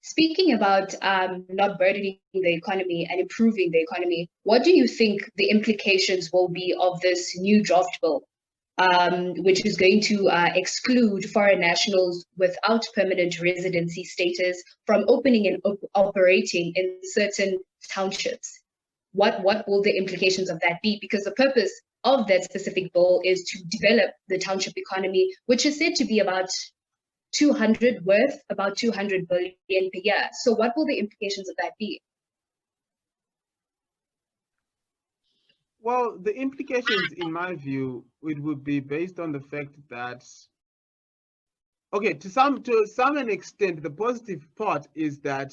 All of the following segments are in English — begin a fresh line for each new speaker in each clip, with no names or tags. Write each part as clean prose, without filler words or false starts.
Speaking about not burdening the economy and improving the economy, what do you think the implications will be of this new draft bill, which is going to exclude foreign nationals without permanent residency status from opening and operating in certain townships? What will the implications of that be? Because the purpose of that specific bill is to develop the township economy, which is said to be about 200 billion per year. So what will the implications of that be?
Well, the implications, in my view, it would be based on the fact that, okay, to some extent, the positive part is that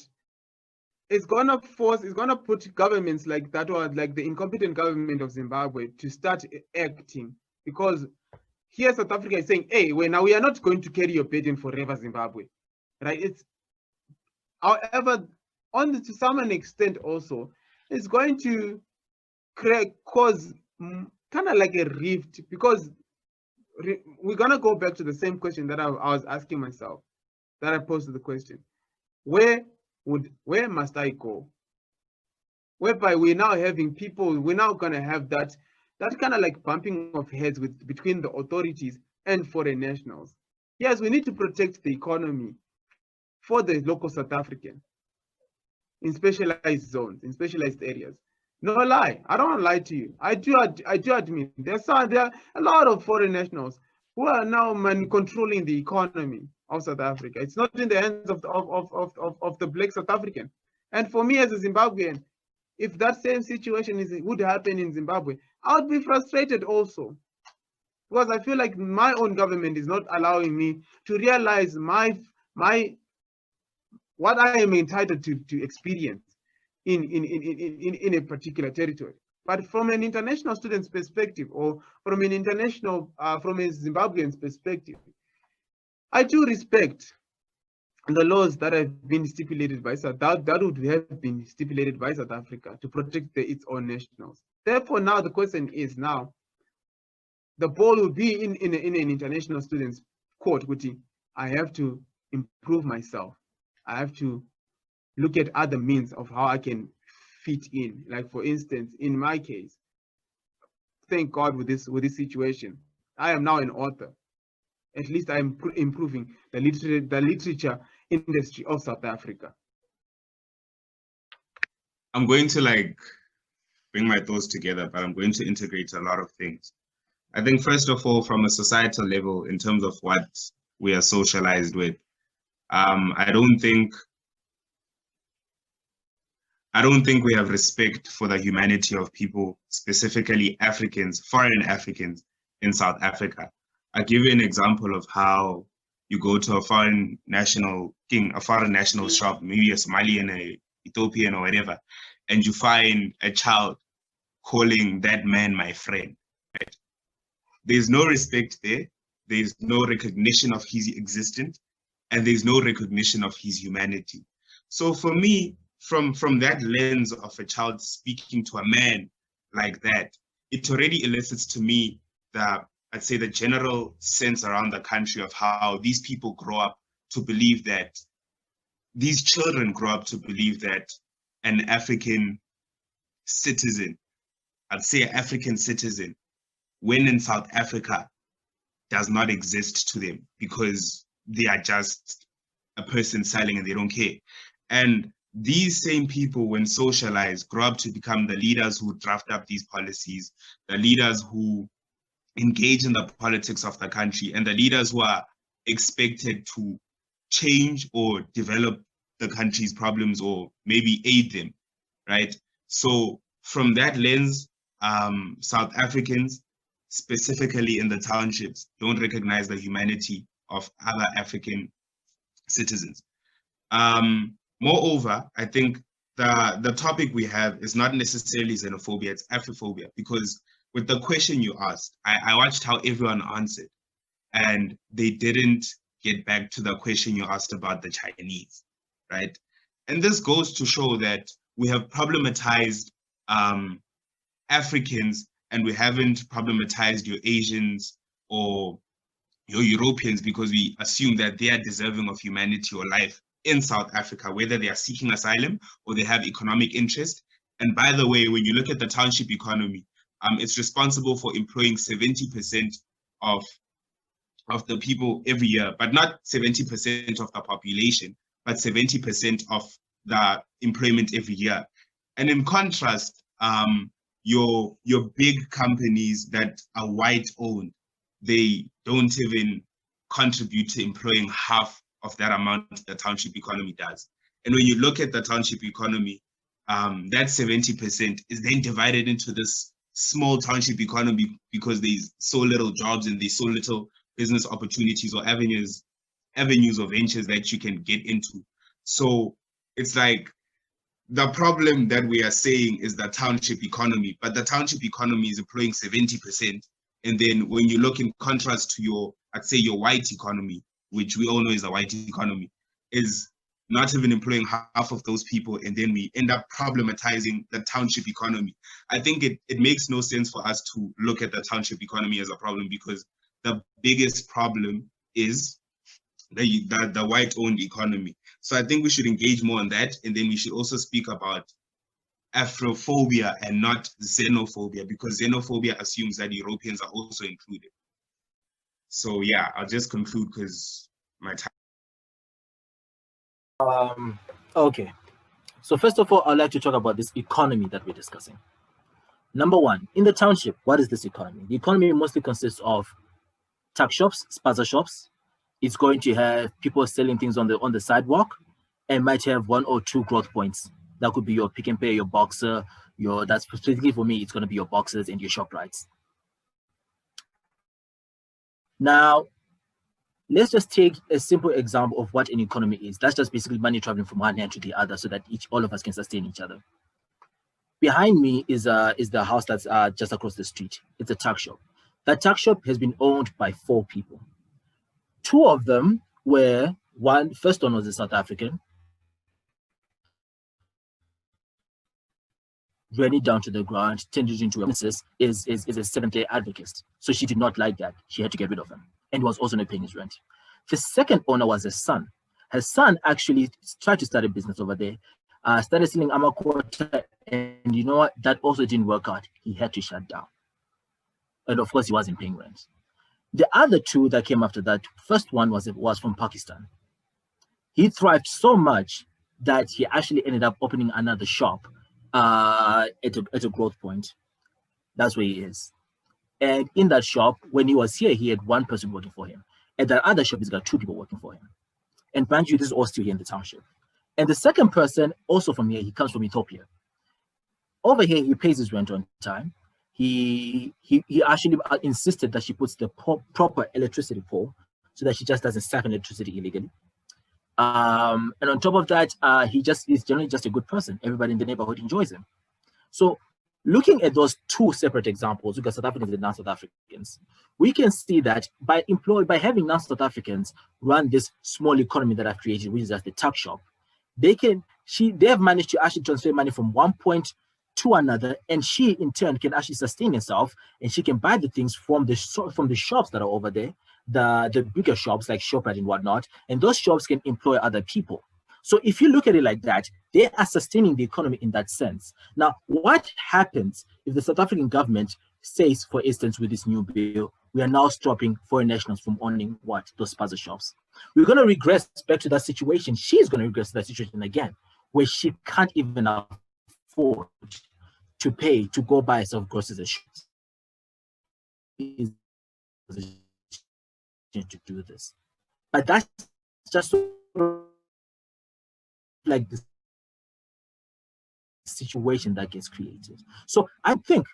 it's gonna put governments like that, or like the incompetent government of Zimbabwe, to start acting, because here South Africa is saying, hey, we are not going to carry your burden forever, Zimbabwe, right? However, to some extent also, it's going to cause kind of like a rift, because we're gonna go back to the same question that I was asking myself, that I posed the question: where must I go? Whereby we're now having people, we're now gonna have that kind of like bumping of heads between the authorities and foreign nationals. Yes, we need to protect the economy for the local South African in specialized zones, in specialized areas. No lie, I don't want to lie to you. I do admit there are a lot of foreign nationals who are now controlling the economy of South Africa. It's not in the hands of the black South African. And for me as a Zimbabwean, if that same situation would happen in Zimbabwe, I would be frustrated also, because I feel like my own government is not allowing me to realize what I am entitled to experience in a particular territory. But from an international student's perspective, or from an from a Zimbabwean's perspective, I do respect the laws that have been stipulated by that would have been stipulated by South Africa to protect its own nationals. Therefore, now the question is, now the ball will be in an international student's court, which I have to improve myself. I have to look at other means of how I can fit in. Like, for instance, in my case, thank God with this situation, I am now an author. At least I'm improving the literature industry of South Africa.
I'm going to bring my thoughts together, but I'm going to integrate a lot of things. I think, first of all, from a societal level, in terms of what we are socialized with, I don't think we have respect for the humanity of people, specifically Africans, foreign Africans in South Africa. I'll give you an example of how you go to a foreign national shop, maybe a Somalian, a Ethiopian, or whatever, and you find a child calling that man my friend, right? There's no respect there. There's no recognition of his existence, and there's no recognition of his humanity. So for me, from that lens of a child speaking to a man like that, it already elicits to me I'd say the general sense around the country of how these people grow up to believe that, these children grow up to believe that an African citizen, I'd say an African citizen, when in South Africa, does not exist to them because they are just a person selling and they don't care. And these same people, when socialized, grow up to become the leaders who draft up these policies, the leaders who engage in the politics of the country, and the leaders who are expected to change or develop the country's problems, or maybe aid them, right? So from that lens, South Africans, specifically in the townships, don't recognize the humanity of other African citizens. Moreover, I think the topic we have is not necessarily xenophobia, it's Afrophobia, because with the question you asked, I watched how everyone answered, and they didn't get back to the question you asked about the Chinese, right? And this goes to show that we have problematized Africans, and we haven't problematized your Asians or your Europeans, because we assume that they are deserving of humanity or life in South Africa, whether they are seeking asylum or they have economic interest. And by the way, when you look at the township economy, it's responsible for employing 70% of the people every year, but not 70% of the population, but 70% of the employment every year. And in contrast, your big companies that are white owned, they don't even contribute to employing half of that amount the township economy does. And when you look at the township economy, that 70% is then divided into this small township economy because there's so little jobs and there's so little business opportunities or avenues or ventures that you can get into. So it's like the problem that we are saying is the township economy, but the township economy is employing 70%. And then when you look in contrast to your, I'd say your white economy, which we all know is a white economy, is not even employing half of those people, and then we end up problematizing the township economy. I think it makes no sense for us to look at the township economy as a problem, because the biggest problem is the white-owned economy. So I think we should engage more on that, and then we should also speak about Afrophobia and not xenophobia, because xenophobia assumes that Europeans are also included. So yeah, I'll just conclude because my time.
Okay, so first of all, I'd like to talk about this economy that we're discussing. Number one, in the township, what is this economy? The economy mostly consists of tuck shops, spaza shops. It's going to have people selling things on the sidewalk, and might have 1 or 2 growth points. That could be your Pick n Pay, your Boxer, that's specifically for me, it's going to be your Boxers and your ShopRites. Now, let's just take a simple example of what an economy is. That's just basically money traveling from one hand to the other so that all of us can sustain each other. Behind me is the house that's just across the street. It's a tuck shop. That tuck shop has been owned by 4 people. 2 of them were, first one was a South African, ran it down to the ground, turned it into a business, is a Seventh-day Adventist. So she did not like that. She had to get rid of him, and was also not paying his rent. The second owner was his son. Her son actually tried to start a business over there, started selling amakota, and you know what? That also didn't work out. He had to shut down. And of course, he wasn't paying rent. The other 2 that came after that, first one was from Pakistan. He thrived so much that he actually ended up opening another shop at a growth point. That's where he is. And in that shop, when he was here, he had 1 person working for him. At that other shop, he's got 2 people working for him. And mind you, this is all still here in the township. And the second person, also from here, he comes from Ethiopia. Over here, he pays his rent on time. He actually insisted that she puts the proper electricity pole so that she just doesn't siphon electricity illegally. And on top of that, he's generally just a good person. Everybody in the neighborhood enjoys him. So looking at those 2 separate examples, because South Africans and non-South Africans, we can see that by having non-South Africans run this small economy that I've created, which is just the tuck shop, they have managed to actually transfer money from one point to another, and she in turn can actually sustain herself, and she can buy the things from the shops that are over there, the bigger shops like ShopRite and whatnot, and those shops can employ other people. So if you look at it like that, they are sustaining the economy in that sense. Now, what happens if the South African government says, for instance, with this new bill, we are now stopping foreign nationals from owning those spaza shops? We're going to regress back to that situation. She's going to regress to that situation again, where she can't even afford to pay to go buy herself groceries and shops. To do this, but that's just like the situation that gets created. So I think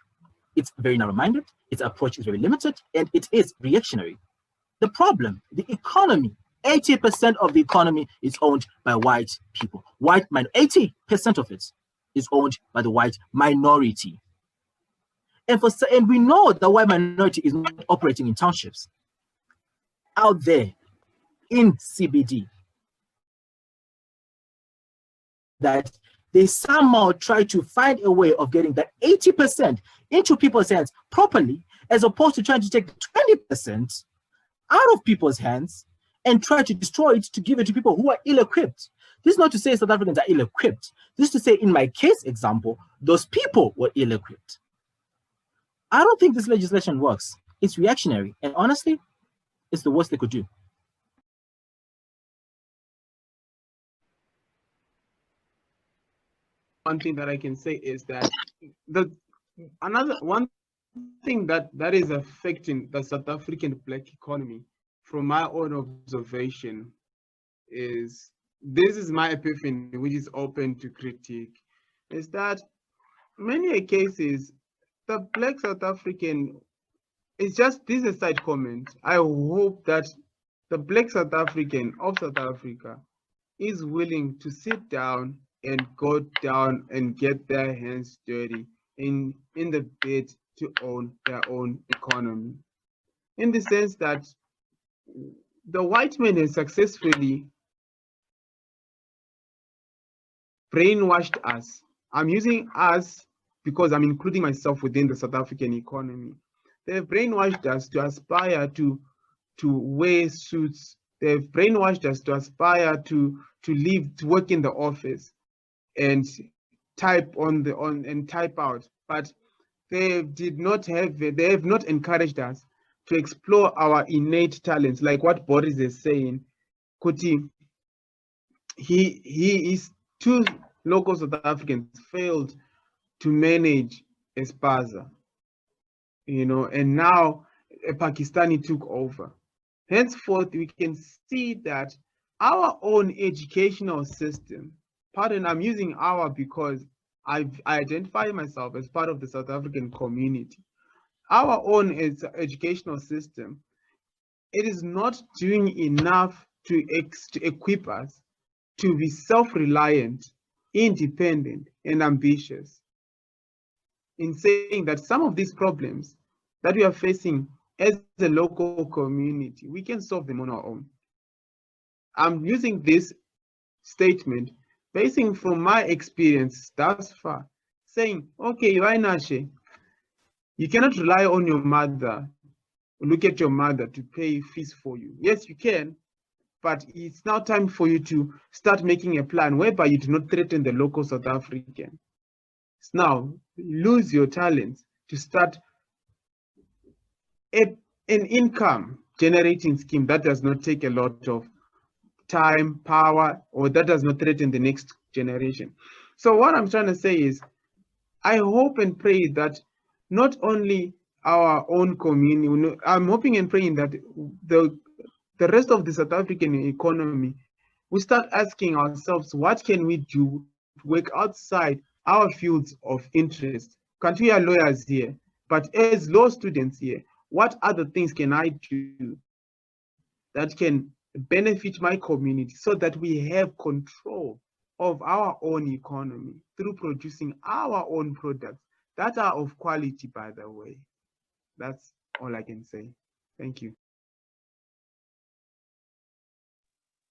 it's very narrow-minded, its approach is very limited, and it is reactionary. The problem, the economy, 80% of the economy is owned by white people. 80% of it is owned by the white minority. And we know the white minority is not operating in townships. Out there in CBD, that they somehow try to find a way of getting that 80% into people's hands properly, as opposed to trying to take 20% out of people's hands and try to destroy it to give it to people who are ill-equipped. This is not to say South Africans are ill-equipped. This is to say, in my case example, those people were ill-equipped. I don't think this legislation works. It's reactionary, and honestly, it's the worst they could do.
One thing that I can say is that one thing that is affecting the South African Black economy, from my own observation, is, this is my epiphany, which is open to critique, is that many cases the Black South African, it's just, this is a side comment. I hope that the Black South African of South Africa is willing to sit down and go down and get their hands dirty in the bid to own their own economy. In the sense that the white man has successfully brainwashed us. I'm using us because I'm including myself within the South African economy. They've brainwashed us to aspire to wear suits. They've brainwashed us to aspire to live, to work in the office and type and type out. But they have not encouraged us to explore our innate talents, like what Boris is saying. Kuti, he is two local South Africans failed to manage Espaza, and now a Pakistani took over. Henceforth, we can see that our own educational system, pardon, I'm using our because I identify myself as part of the South African community. Our own educational system, it is not doing enough to equip us to be self-reliant, independent, and ambitious. In saying that some of these problems that we are facing as a local community, we can solve them on our own. I'm using this statement basing from my experience thus far, saying, okay, Wainashe, you cannot rely on your mother, look at your mother to pay fees for you. Yes, you can, but it's now time for you to start making a plan whereby you do not threaten the local South African. It's now lose your talents to start an income generating scheme that does not take a lot of time, power, or that does not threaten the next generation. So what I'm trying to say is, I hope and pray that not only our own community, I'm hoping and praying that the rest of the South African economy, we start asking ourselves, what can we do to work outside our fields of interest? Can't we are lawyers here, but as law students here, what other things can I do that can benefit my community so that we have control of our own economy through producing our own products that are of quality, by the way? That's all I can say. Thank you.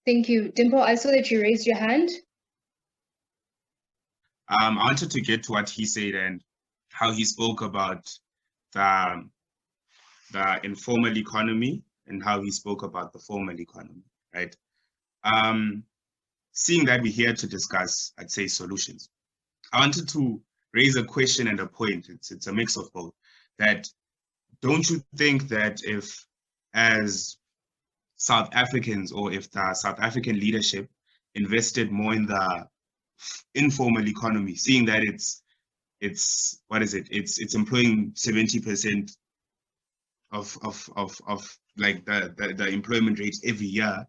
Thank you. Dimple, I saw that you raised your hand.
I wanted to get to what he said and how he spoke about the informal economy and how he spoke about the formal economy, right? Seeing that we're here to discuss, I'd say, solutions, I wanted to raise a question and a point. It's a mix of both. That, don't you think that if, as South Africans, or if the South African leadership invested more in the informal economy, seeing that it's employing 70% of like the employment rate every year,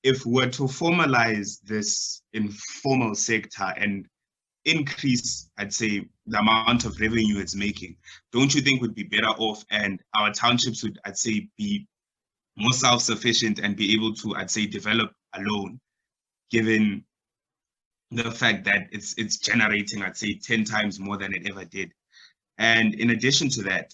if we're to formalize this informal sector and increase, I'd say, the amount of revenue it's making, don't you think we'd be better off, and our townships would, I'd say, be more self-sufficient and be able to, I'd say, develop alone, given the fact that it's generating, I'd say, 10 times more than it ever did? And in addition to that,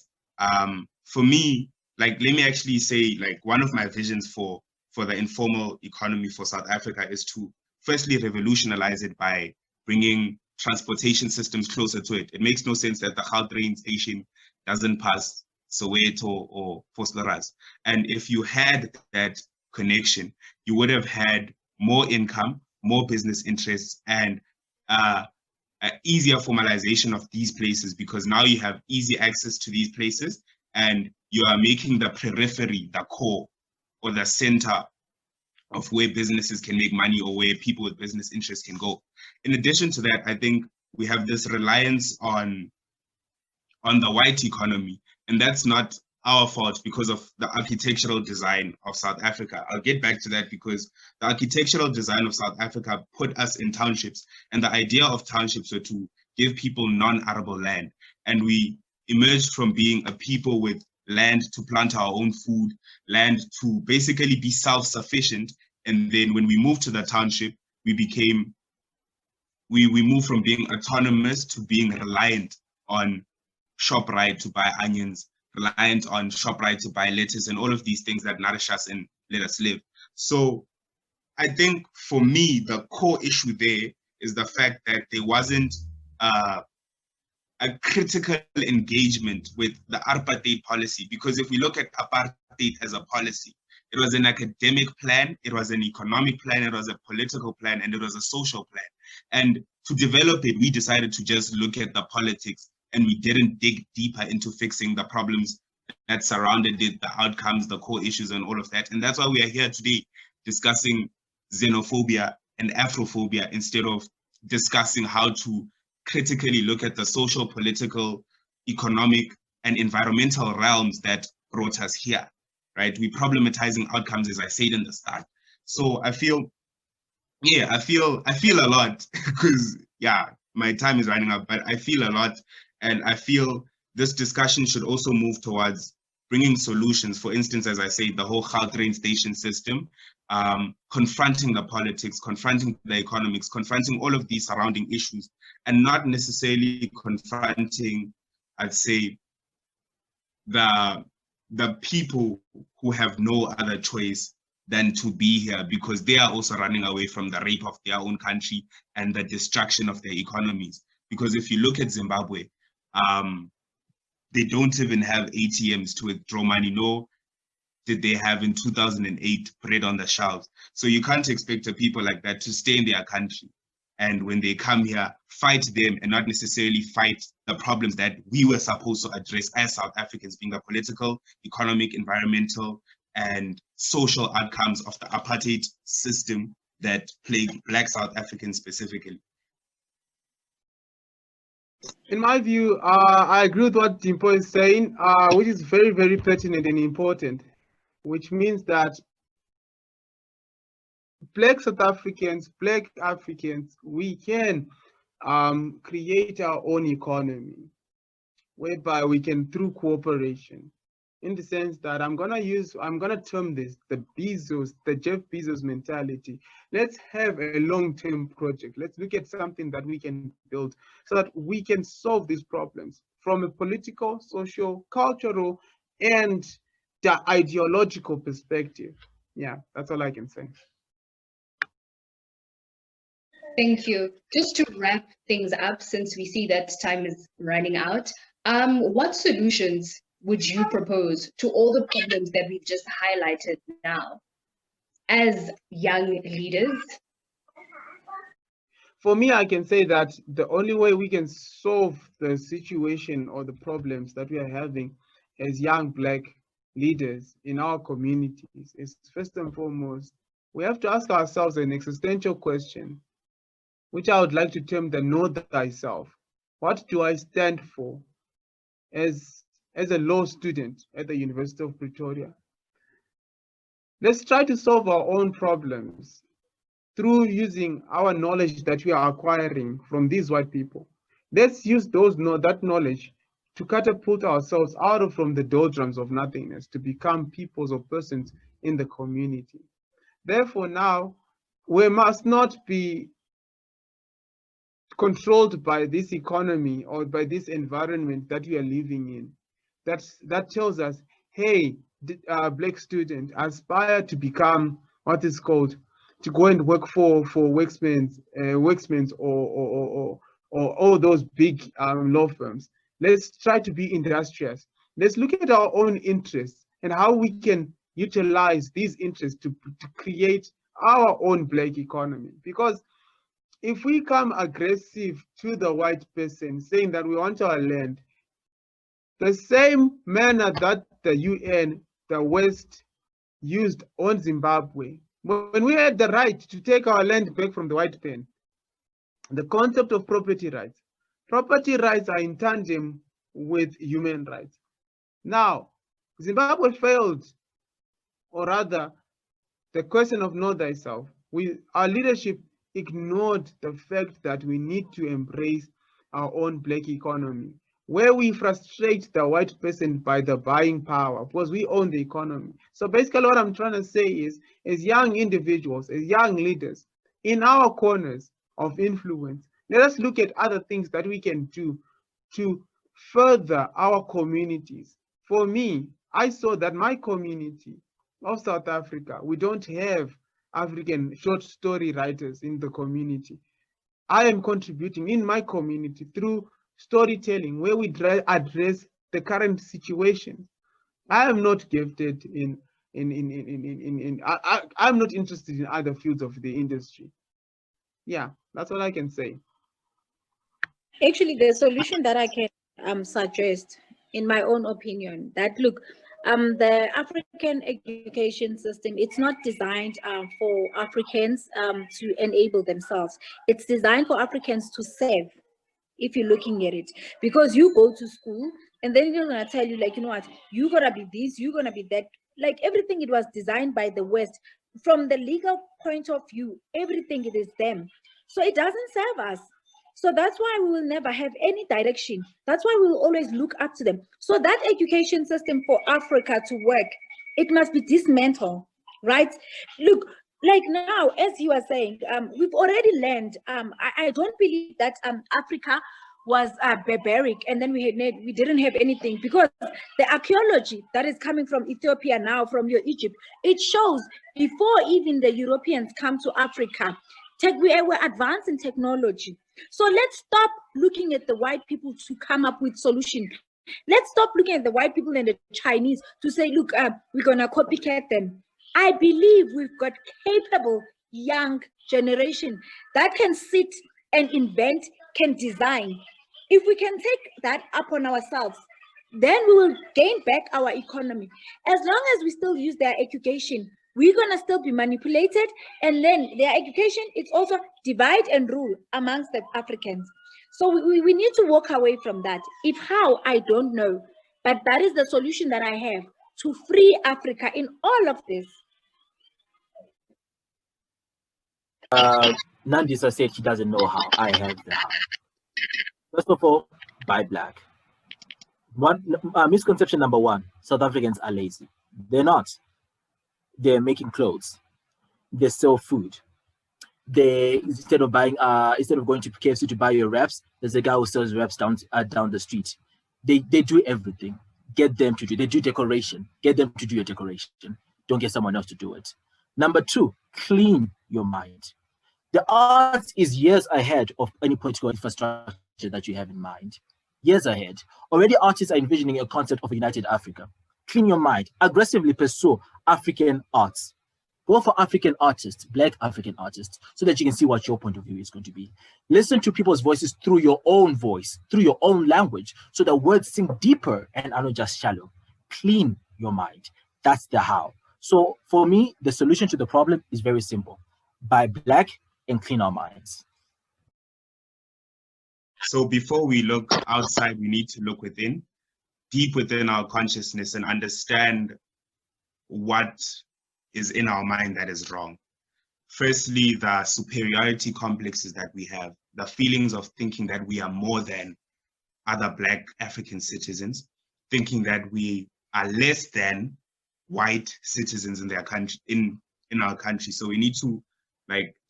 for me, like, let me actually say, like, one of my visions for the informal economy for South Africa is to firstly revolutionize it by bringing transportation systems closer to it. It makes no sense that the Gautrain station doesn't pass Soweto or Vosloorus. And if you had that connection, you would have had more income, more business interests, and easier formalization of these places, because now you have easy access to these places and you are making the periphery the core or the center of where businesses can make money or where people with business interests can go. In addition to that, I think we have this reliance on the white economy, and that's not our fault because of the architectural design of South Africa. I'll get back to that, because the architectural design of South Africa put us in townships, and the idea of townships were to give people non-arable land. And we emerged from being a people with land to plant our own food, land to basically be self-sufficient. And then when we moved to the township, we moved from being autonomous to being reliant on ShopRite to buy onions, reliant on ShopRite to buy lettuce, and all of these things that nourish us and let us live. So I think for me, the core issue there is the fact that there wasn't a critical engagement with the apartheid policy. Because if we look at apartheid as a policy, it was an academic plan, it was an economic plan, it was a political plan, and it was a social plan. And to develop it, we decided to just look at the politics, and we didn't dig deeper into fixing the problems that surrounded it, the outcomes, the core issues, and all of that. And that's why we are here today discussing xenophobia and Afrophobia, instead of discussing how to critically look at the social, political, economic, and environmental realms that brought us here, right? We're problematizing outcomes, as I said in the start. So I feel a lot because, yeah, my time is running out, but I feel a lot. And I feel this discussion should also move towards bringing solutions. For instance, as I say, the whole Gautrain station system, confronting the politics, confronting the economics, confronting all of these surrounding issues, and not necessarily confronting, I'd say, the people who have no other choice than to be here, because they are also running away from the rape of their own country and the destruction of their economies. Because if you look at Zimbabwe, they don't even have ATMs to withdraw money, nor did they have in 2008 bread on the shelves. So you can't expect a people like that to stay in their country, and when they come here, fight them and not necessarily fight the problems that we were supposed to address as South Africans, being the political, economic, environmental, and social outcomes of the apartheid system that plagued Black South Africans specifically.
In my view, I agree with what Dimpo is saying, which is very, very pertinent and important, which means that Black South Africans, Black Africans, we can create our own economy, whereby we can, through cooperation, in the sense that I'm gonna term this the Jeff Bezos mentality. Let's have a long-term project. Let's look at something that we can build so that we can solve these problems from a political, social, cultural, and the ideological perspective. Yeah, that's all I can say.
Thank you. Just to wrap things up, since we see that time is running out, what solutions would you propose to all the problems that we've just highlighted now as young leaders?
For me, I can say that the only way we can solve the situation or the problems that we are having as young Black leaders in our communities is, first and foremost, we have to ask ourselves an existential question, which I would like to term the know thyself. What do I stand for as a law student at the University of Pretoria? Let's try to solve our own problems through using our knowledge that we are acquiring from these white people. Let's use that knowledge to catapult ourselves out from the doldrums of nothingness to become peoples or persons in the community. Therefore, now we must not be controlled by this economy or by this environment that we are living in. That tells us, hey, Black student, aspire to become what is called, to go and work for Worksmans or all those big law firms. Let's try to be industrious. Let's look at our own interests and how we can utilize these interests to create our own Black economy. Because if we come aggressive to the white person saying that we want our land, the same manner that the UN, the West, used on Zimbabwe, when we had the right to take our land back from the white man, the concept of property rights are in tandem with human rights. Now, Zimbabwe failed, or rather, the question of know thyself. Our leadership ignored the fact that we need to embrace our own Black economy, where we frustrate the white person by the buying power, because we own the economy. So basically what I'm trying to say is, as young individuals, as young leaders, in our corners of influence, let us look at other things that we can do to further our communities. For me, I saw that my community of South Africa, we don't have African short story writers in the community. I am contributing in my community through storytelling, where we address the current situation. I am not gifted I'm not interested in other fields of the industry. Yeah, that's all I can say.
Actually, the solution that I can suggest, in my own opinion, that look, the African education system, it's not designed for Africans to enable themselves. It's designed for Africans to serve, if you're looking at it. Because you go to school and then they're going to tell you, like, you know what, you're going to be this, you're going to be that. Like everything, it was designed by the West. From the legal point of view, everything, it is them. So it doesn't serve us. So that's why we will never have any direction. That's why we will always look up to them. So that education system for Africa to work, it must be dismantled, right? Look, like now, as you are saying, we've already learned. I don't believe that Africa was barbaric, and then we didn't have anything, because the archaeology that is coming from Ethiopia now, from your Egypt, it shows before even the Europeans come to Africa, we were advanced in technology. So let's stop looking at the white people to come up with solutions. Let's stop looking at the white people and the Chinese to say, look, we're gonna copycat them. I believe we've got capable young generation that can sit and invent, can design. If we can take that upon ourselves, then we will gain back our economy. As long as we still use their education, we're going to still be manipulated, and then their education, it's also divide and rule amongst the Africans. So we need to walk away from that. If how, I don't know, but that is the solution that I have to free Africa in all of this.
Nandisa said she doesn't know how. I have the how. First of all, buy black. Misconception number one: South Africans are lazy. They're not. They're making clothes. They sell food. They instead of going to KFC to buy your wraps, there's a guy who sells wraps down the street. They do everything. Get them to do. They do decoration. Get them to do your decoration. Don't get someone else to do it. Number two, clean your mind. The arts is years ahead of any political infrastructure that you have in mind. Years ahead. Already artists are envisioning a concept of a united Africa. Clean your mind. Aggressively pursue African arts. Go for African artists, Black African artists, so that you can see what your point of view is going to be. Listen to people's voices through your own voice, through your own language, so that words sink deeper and are not just shallow. Clean your mind. That's the how. So for me, the solution to the problem is very simple. Buy Black and clean our minds.
So before we look outside, we need to look within, deep within our consciousness, and understand what is in our mind that is wrong. Firstly, the superiority complexes that we have, the feelings of thinking that we are more than other Black African citizens, thinking that we are less than white citizens in their country, in our country. So we need to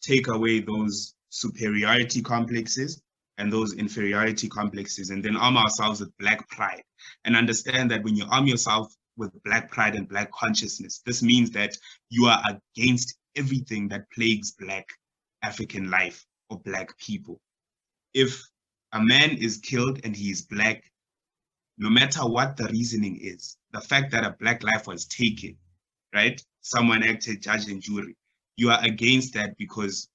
take away those superiority complexes and those inferiority complexes, and then arm ourselves with Black pride, and understand that when you arm yourself with Black pride and Black consciousness, this means that you are against everything that plagues Black African life or Black people. If a man is killed and he is Black, no matter what the reasoning is, the fact that a Black life was taken right? Someone acted judge and jury. You are against that because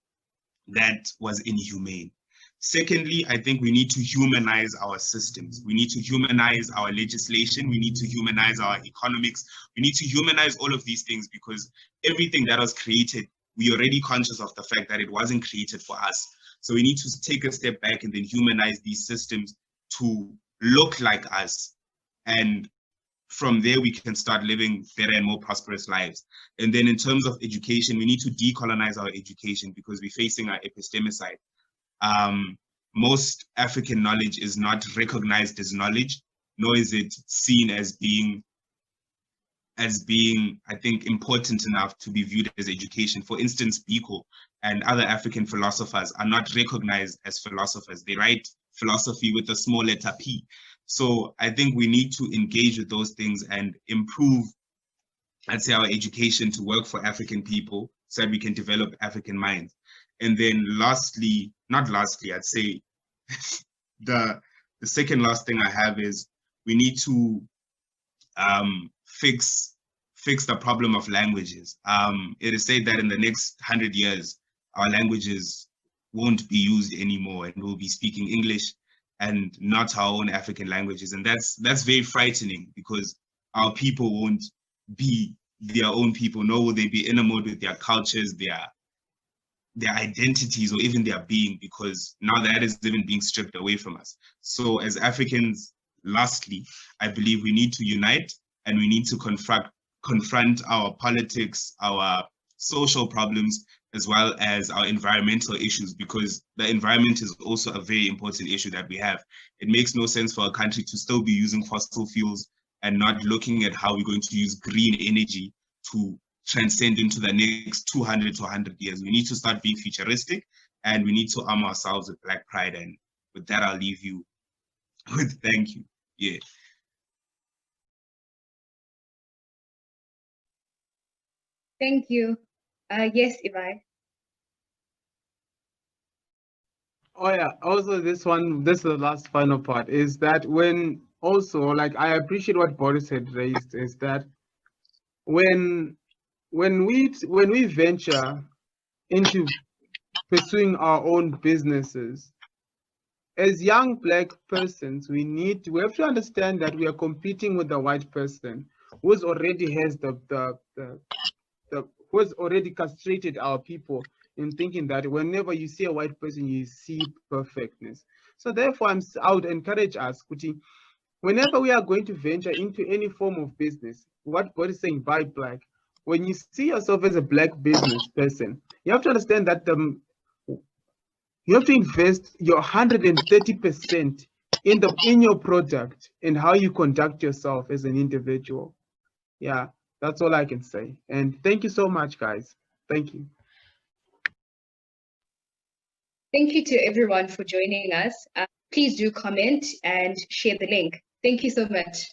that was inhumane. Secondly, I think we need to humanize our systems. We need to humanize our legislation. We need to humanize our economics. We need to humanize all of these things because everything that was created, we're already conscious of the fact that it wasn't created for us. So we need to take a step back and then humanize these systems to look like us. And from there, we can start living better and more prosperous lives. And then in terms of education, we need to decolonize our education because we're facing our epistemicide. Most African knowledge is not recognized as knowledge, nor is it seen as being, I think, important enough to be viewed as education. For instance, Biko and other African philosophers are not recognized as philosophers. They write philosophy with a small letter P. So I think we need to engage with those things and improve, I'd say, our education to work for African people so that we can develop African minds. And then lastly, not lastly, I'd say the second last thing I have is we need to fix the problem of languages. It is said that in the next 100 years, our languages won't be used anymore and we'll be speaking English and not our own African languages. And that's very frightening because our people won't be their own people, nor will they be enamored with their cultures, their identities, or even their being, because now that is even being stripped away from us. So as Africans, lastly, I believe we need to unite and we need to confront our politics, our social problems, as well as our environmental issues, because the environment is also a very important issue that we have. It makes no sense for a country to still be using fossil fuels and not looking at how we're going to use green energy to transcend into the next 200 to 100 years. We need to start being futuristic and we need to arm ourselves with Black pride. And with that, I'll leave you with thank you. Yeah.
Thank you. Yes, Ibai.
Oh yeah, also this is the last final part, is that when also, like, I appreciate what Boris had raised, is that when we venture into pursuing our own businesses, as young Black persons, we have to understand that we are competing with the white person who's already has who's already castrated our people in thinking that whenever you see a white person, you see perfectness. So therefore, I would encourage us, Kuti, whenever we are going to venture into any form of business, what God is saying, buy Black. When you see yourself as a Black business person, you have to understand that you have to invest your 130% in your product and how you conduct yourself as an individual. Yeah, that's all I can say. And thank you so much, guys. Thank you.
Thank you to everyone for joining us. Please do comment and share the link. Thank you so much.